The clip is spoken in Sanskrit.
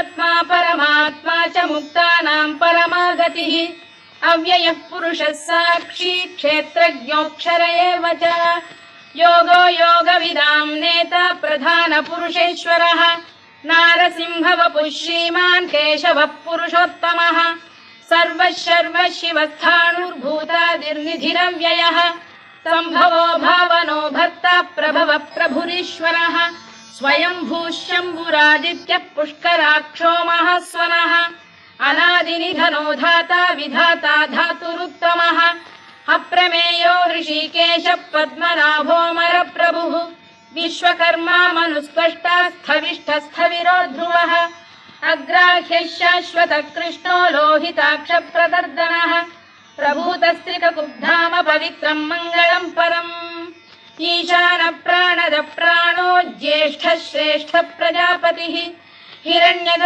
आत्मा परमात्मा च मुक्तानां परमा गतिः अव्ययः पुरुषः साक्षी क्षेत्रज्ञोऽक्षर एव च योगो योगविदां नेता प्रधानपुरुषेश्वरः नारसिंहवपुः श्रीमान् केशवः पुरुषोत्तमः सर्वः शर्वः शिवस्थाणुर्भूतादिर्निधिरव्ययः सम्भवो भावनो भर्ता प्रभवः प्रभुरीश्वरः स्वयंभूः शम्भुरादित्यः पुष्कराक्षो महास्वनः अनादिनिधनो धाता विधाता धातुरुत्तमः अप्रमेयो ऋषिकेशः पद्मनाभोऽमरप्रभुः विश्वकर्मा मनुस्पष्टा स्थविष्ठस्थविरो ध्रुवः अग्राह्यः शाश्वतः कृष्णो लोहिताक्षप्रदर्दनः प्रभूतस्त्रिककुब्धाम पवित्रम् मङ्गलम् परम् ईशान प्राणद प्राणो ज्येष्ठः श्रेष्ठः प्रजापतिः हिरण्यगर्भः